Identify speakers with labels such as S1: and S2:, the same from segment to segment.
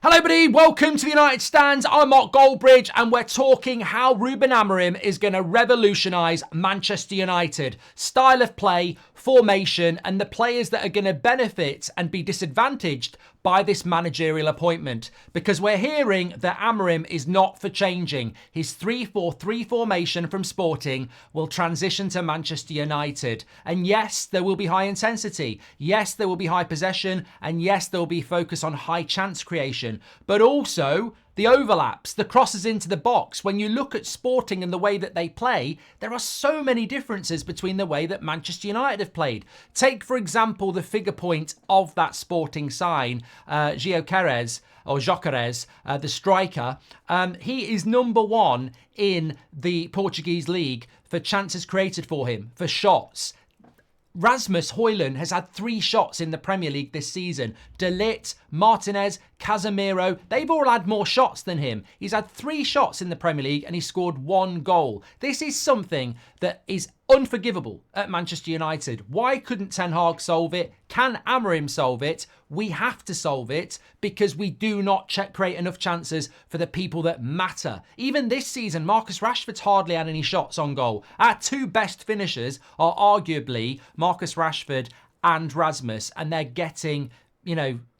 S1: Hello everybody, welcome to the United Stands. I'm Mark Goldbridge and we're talking how Ruben Amorim is going to revolutionise Manchester United. Style of play, formation and the players that are going to benefit and be disadvantaged by this managerial appointment. Because we're hearing that Amorim is not for changing. His 3-4-3 formation from Sporting will transition to Manchester United. And yes, there will be high intensity. Yes, there will be high possession. And yes, there will be focus on high chance creation. But also the overlaps, the crosses into the box. When you look at Sporting and the way that they play, there are so many differences between the way that Manchester United have played. Take, for example, the figure point of that Sporting side, Gyökeres, the striker. He is number one in the Portuguese league for chances created for him, for shots. Rasmus Højlund has had 3 shots in the Premier League this season. De Ligt, Martinez, Casemiro, they've all had more shots than him. He's had 3 shots in the Premier League and he scored 1 goal. This is something that is unforgivable at Manchester United. Why couldn't Ten Hag solve it? Can Amorim solve it? We have to solve it because we do not create enough chances for the people that matter. Even this season, Marcus Rashford's hardly had any shots on goal. Our 2 best finishers are arguably Marcus Rashford and Rasmus, and they're getting,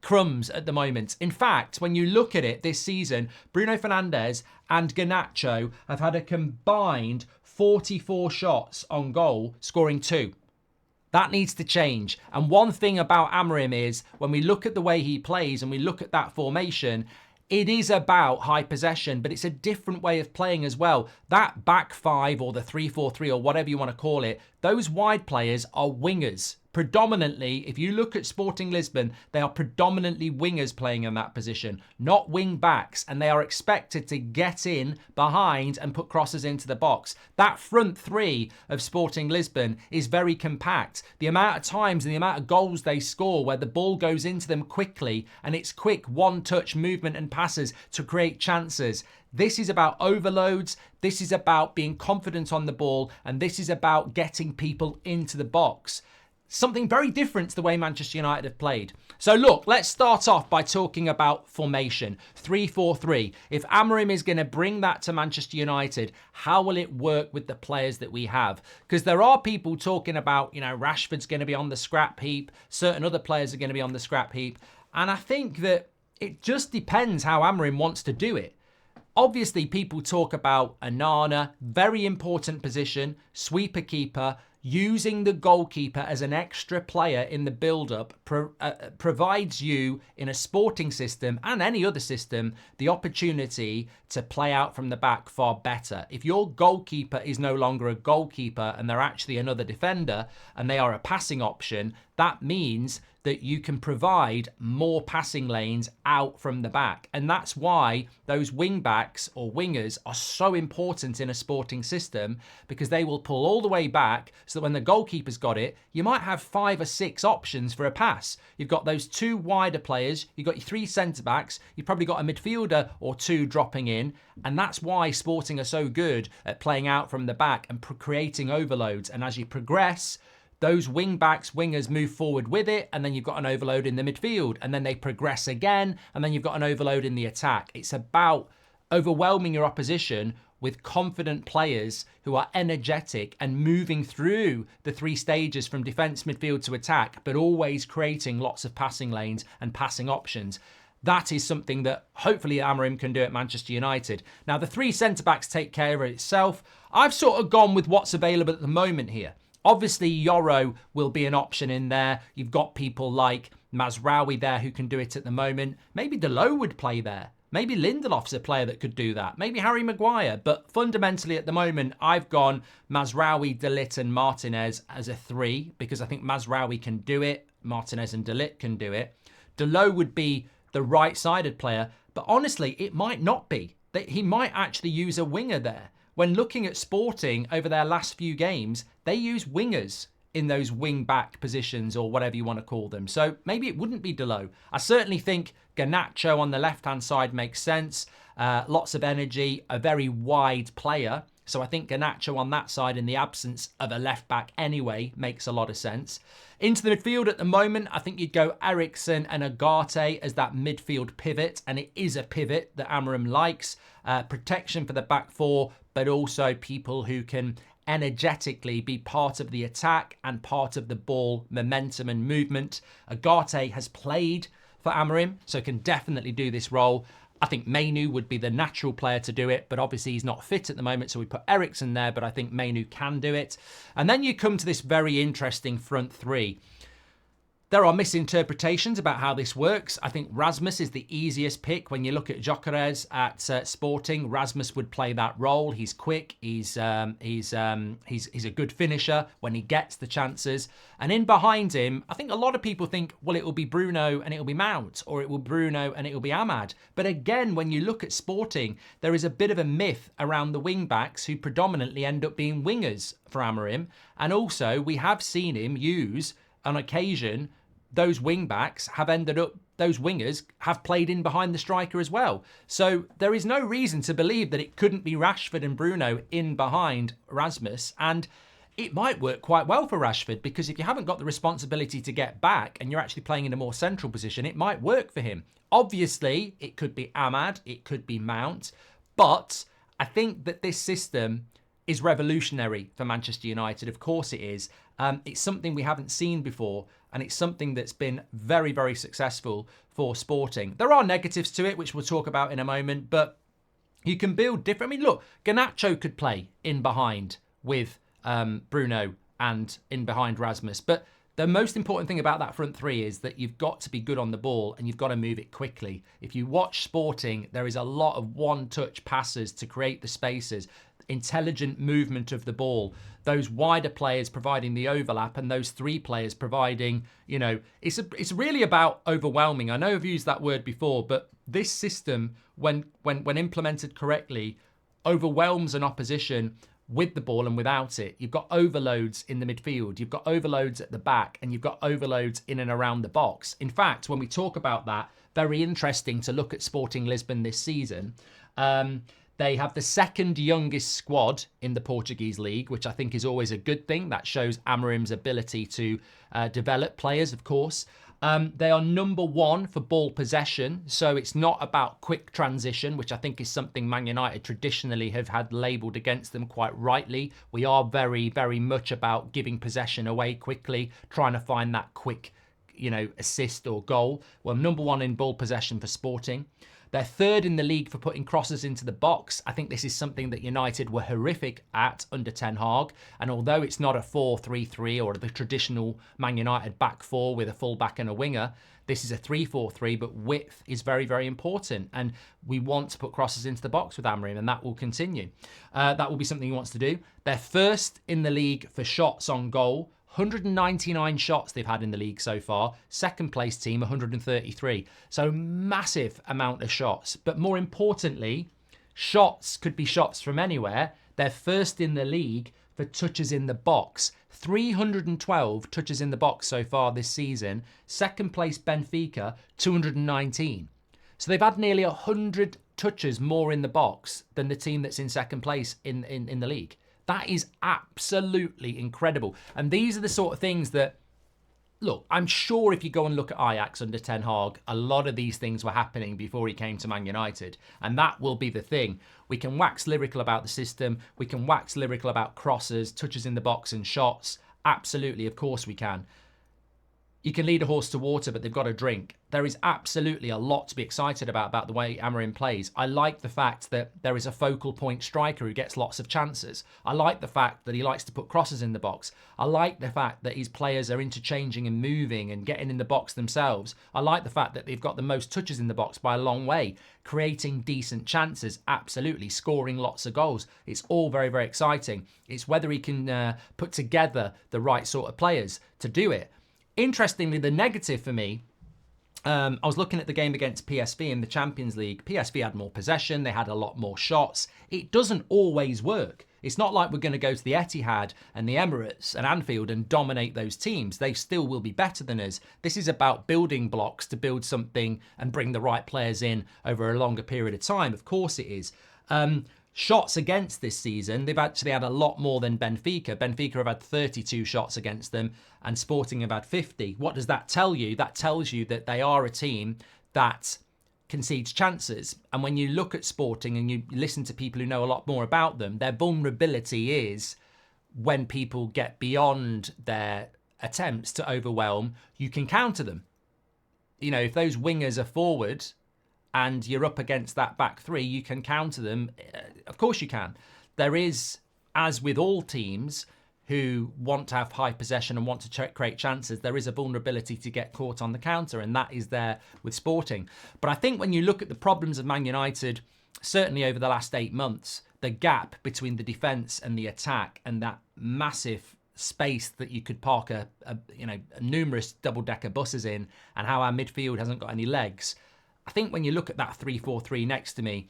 S1: crumbs at the moment. In fact, when you look at it this season, Bruno Fernandes and Garnacho have had a combined 44 shots on goal, scoring 2. That needs to change. And one thing about Amorim is when we look at the way he plays and we look at that formation, it is about high possession, but it's a different way of playing as well. That back 5 or the 3-4-3 or whatever you want to call it, those wide players are wingers. Predominantly, if you look at Sporting Lisbon, they are predominantly wingers playing in that position, not wing backs, and they are expected to get in behind and put crosses into the box. That front 3 of Sporting Lisbon is very compact. The amount of times and the amount of goals they score where the ball goes into them quickly and it's quick one-touch movement and passes to create chances. This is about overloads, this is about being confident on the ball, and this is about getting people into the box. Something very different to the way Manchester United have played. So look, let's start off by talking about formation. 3-4-3. If Amorim is going to bring that to Manchester United, how will it work with the players that we have? Because there are people talking about, Rashford's going to be on the scrap heap. Certain other players are going to be on the scrap heap. And I think that it just depends how Amorim wants to do it. Obviously, people talk about Onana, very important position, sweeper keeper, using the goalkeeper as an extra player in the build-up provides you, in a Sporting system and any other system, the opportunity to play out from the back far better. If your goalkeeper is no longer a goalkeeper and they're actually another defender and they are a passing option, that means that you can provide more passing lanes out from the back. And that's why those wing backs or wingers are so important in a Sporting system, because they will pull all the way back so that when the goalkeeper's got it, you might have 5 or 6 options for a pass. You've got those 2 wider players, you've got your 3 centre-backs, you've probably got a midfielder or 2 dropping in, and that's why Sporting are so good at playing out from the back and creating overloads. And as you progress, those wing-backs, wingers move forward with it, and then you've got an overload in the midfield, and then they progress again, and then you've got an overload in the attack. It's about overwhelming your opposition with confident players who are energetic and moving through the 3 stages from defence, midfield to attack, but always creating lots of passing lanes and passing options. That is something that hopefully Amorim can do at Manchester United. Now, the 3 centre-backs take care of itself. I've sort of gone with what's available at the moment here. Obviously, Yoro will be an option in there. You've got people like Mazraoui there who can do it at the moment. Maybe Dalot would play there. Maybe Lindelof's a player that could do that. Maybe Harry Maguire. But fundamentally at the moment, I've gone Mazraoui, De Ligt and Martinez as a 3 because I think Mazraoui can do it. Martinez and De Ligt can do it. Dalot would be the right-sided player. But honestly, it might not be. He might actually use a winger there. When looking at Sporting over their last few games, they use wingers in those wing-back positions or whatever you want to call them. So maybe it wouldn't be Dalot. I certainly think Garnacho on the left-hand side makes sense. Lots of energy, a very wide player. So I think Garnacho on that side, in the absence of a left back anyway, makes a lot of sense. Into the midfield at the moment, I think you'd go Eriksen and Ugarte as that midfield pivot, and it is a pivot that Amorim likes. Protection for the back four, but also people who can energetically be part of the attack and part of the ball momentum and movement. Ugarte has played for Amorim, so can definitely do this role. I think Mainu would be the natural player to do it, but obviously he's not fit at the moment, so we put Eriksen there, but I think Mainu can do it. And then you come to this very interesting front three. There are misinterpretations about how this works. I think Rasmus is the easiest pick. When you look at Gyökeres at Sporting, Rasmus would play that role. He's quick. He's a good finisher when he gets the chances. And in behind him, I think a lot of people think, well, it will be Bruno and it will be Mount, or it will Bruno and it will be Ahmad. But again, when you look at Sporting, there is a bit of a myth around the wing backs who predominantly end up being wingers for Amorim. And also, we have seen him use, on occasion, those wing backs have ended up, those wingers have played in behind the striker as well. So there is no reason to believe that it couldn't be Rashford and Bruno in behind Rasmus. And it might work quite well for Rashford, because if you haven't got the responsibility to get back and you're actually playing in a more central position, it might work for him. Obviously, it could be Ahmad, it could be Mount, but I think that this system is revolutionary for Manchester United. Of course it is. It's something we haven't seen before, and it's something that's been very, very successful for Sporting. There are negatives to it, which we'll talk about in a moment, but you can build different. I mean, look, Garnacho could play in behind with Bruno and in behind Rasmus, but the most important thing about that front three is that you've got to be good on the ball and you've got to move it quickly. If you watch Sporting, there is a lot of one-touch passes to create the spaces, intelligent movement of the ball, those wider players providing the overlap, and those three players providing, you know, it's really about overwhelming. I know I've used that word before, but this system, when implemented correctly, overwhelms an opposition with the ball and without it. You've got overloads in the midfield, you've got overloads at the back, and you've got overloads in and around the box. In fact, when we talk about that, very interesting to look at Sporting Lisbon this season. They have the second youngest squad in the Portuguese league, which I think is always a good thing. That shows Amorim's ability to develop players, of course. They are number one for ball possession, so it's not about quick transition, which I think is something Man United traditionally have had labelled against them quite rightly. We are very, very much about giving possession away quickly, trying to find that quick, you know, assist or goal. Well, number one in ball possession for Sporting. They're third in the league for putting crosses into the box. I think this is something that United were horrific at under Ten Hag. And although it's not a 4-3-3 or the traditional Man United back four with a full-back and a winger, this is a 3-4-3, but width is very, very important. And we want to put crosses into the box with Amorim, and that will continue. That will be something he wants to do. They're first in the league for shots on goal. 199 shots they've had in the league so far. Second place team, 133. So massive amount of shots. But more importantly, shots could be shots from anywhere. They're first in the league for touches in the box. 312 touches in the box so far this season. Second place Benfica, 219. So they've had nearly 100 touches more in the box than the team that's in second place in the league. That is absolutely incredible. And these are the sort of things that, look, I'm sure if you go and look at Ajax under Ten Hag, a lot of these things were happening before he came to Man United. And that will be the thing. We can wax lyrical about the system. We can wax lyrical about crosses, touches in the box and shots. Absolutely, of course we can. You can lead a horse to water, but they've got to drink. There is absolutely a lot to be excited about the way Amorim plays. I like the fact that there is a focal point striker who gets lots of chances. I like the fact that he likes to put crosses in the box. I like the fact that his players are interchanging and moving and getting in the box themselves. I like the fact that they've got the most touches in the box by a long way, creating decent chances, absolutely, scoring lots of goals. It's all very, very exciting. It's whether he can put together the right sort of players to do it. Interestingly, the negative for me, I was looking at the game against PSV in the Champions League. PSV had more possession. They had a lot more shots. It doesn't always work. It's not like we're going to go to the Etihad and the Emirates and Anfield and dominate those teams. They still will be better than us. This is about building blocks to build something and bring the right players in over a longer period of time. Of course it is. shots against this season, they've actually had a lot more than Benfica. Benfica have had 32 shots against them and Sporting have had 50. What does that tell you? That tells you that they are a team that concedes chances. And when you look at Sporting and you listen to people who know a lot more about them, their vulnerability is when people get beyond their attempts to overwhelm, you can counter them. You know, if those wingers are forward and you're up against that back three, you can counter them. Of course you can. There is, as with all teams who want to have high possession and want to create chances, there is a vulnerability to get caught on the counter, and that is there with Sporting. But I think when you look at the problems of Man United, certainly over the last 8 months, the gap between the defence and the attack and that massive space that you could park numerous double-decker buses in, and how our midfield hasn't got any legs. I think when you look at that 3-4-3 next to me,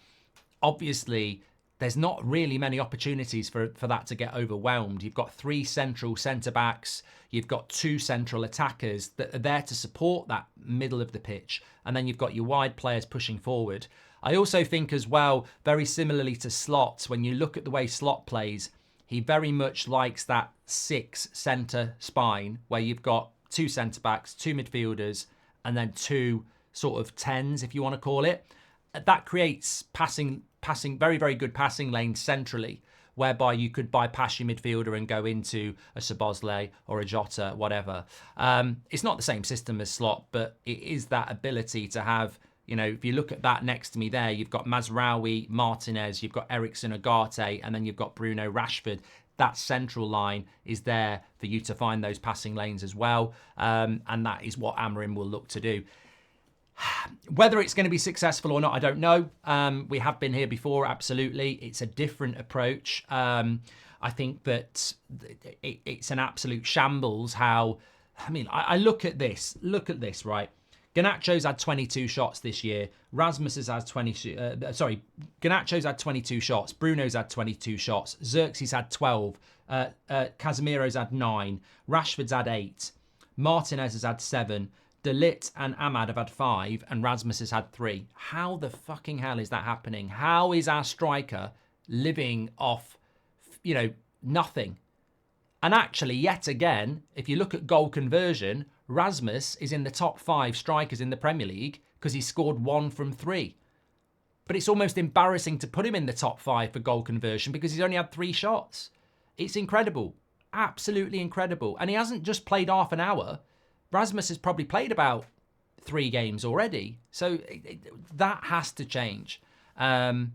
S1: obviously there's not really many opportunities for that to get overwhelmed. You've got 3 central centre-backs, you've got 2 central attackers that are there to support that middle of the pitch, and then you've got your wide players pushing forward. I also think as well, very similarly to Slot, when you look at the way Slot plays, he very much likes that 6 centre spine where you've got 2 centre-backs, 2 midfielders, and then 2 sort of 10s, if you want to call it. That creates passing, very, very good passing lanes centrally, whereby you could bypass your midfielder and go into a Szoboszlai or a Jota, whatever. It's not the same system as Slot, but it is that ability to have, you know, if you look at that next to me there, you've got Mazraoui, Martinez, you've got Eriksen, Ugarte, and then you've got Bruno, Rashford. That central line is there for you to find those passing lanes as well. And that is what Amorim will look to do. Whether it's going to be successful or not, I don't know. We have been here before, absolutely. It's a different approach. I think that it's an absolute shambles how... I mean, I look at this, right? Garnacho's had 22 shots this year. Rasmus has had Garnacho's had 22 shots. Bruno's had 22 shots. Xerxes had 12. Casemiro's had 9. Rashford's had 8. Martinez has had 7. De Ligt and Ahmad have had 5, and Rasmus has had 3. How the fucking hell is that happening? How is our striker living off, nothing? And actually, yet again, if you look at goal conversion, Rasmus is in the top 5 strikers in the Premier League because he scored 1 from 3. But it's almost embarrassing to put him in the top 5 for goal conversion because he's only had 3 shots. It's incredible. Absolutely incredible. And he hasn't just played half an hour. Rasmus has probably played about 3 games already. So that has to change. And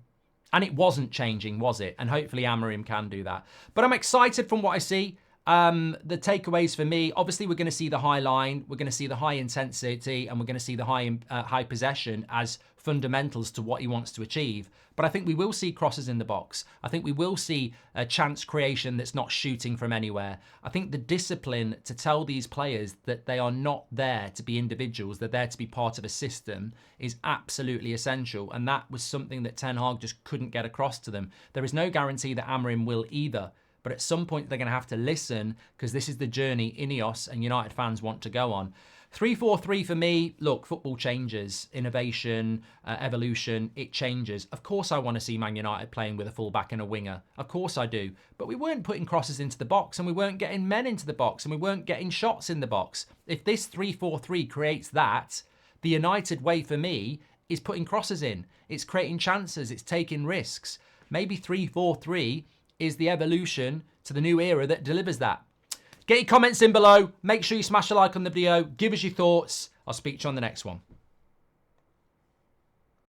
S1: it wasn't changing, was it? And hopefully Amorim can do that. But I'm excited from what I see. The takeaways for me, obviously we're going to see the high line, we're going to see the high intensity, and we're going to see the high possession as fundamentals to what he wants to achieve. But I think we will see crosses in the box. I think we will see a chance creation that's not shooting from anywhere. I think the discipline to tell these players that they are not there to be individuals, they're there to be part of a system, is absolutely essential. And that was something that Ten Hag just couldn't get across to them. There is no guarantee that Amorim will either. But at some point, they're going to have to listen because this is the journey Ineos and United fans want to go on. 3-4-3 for me, look, football changes, innovation, evolution, it changes. Of course I want to see Man United playing with a fullback and a winger. Of course I do. But we weren't putting crosses into the box and we weren't getting men into the box and we weren't getting shots in the box. If this 3-4-3 creates that, the United way for me is putting crosses in. It's creating chances. It's taking risks. Maybe 3-4-3 is the evolution to the new era that delivers that. Get your comments in below. Make sure you smash a like on the video. Give us your thoughts. I'll speak to you on the next one.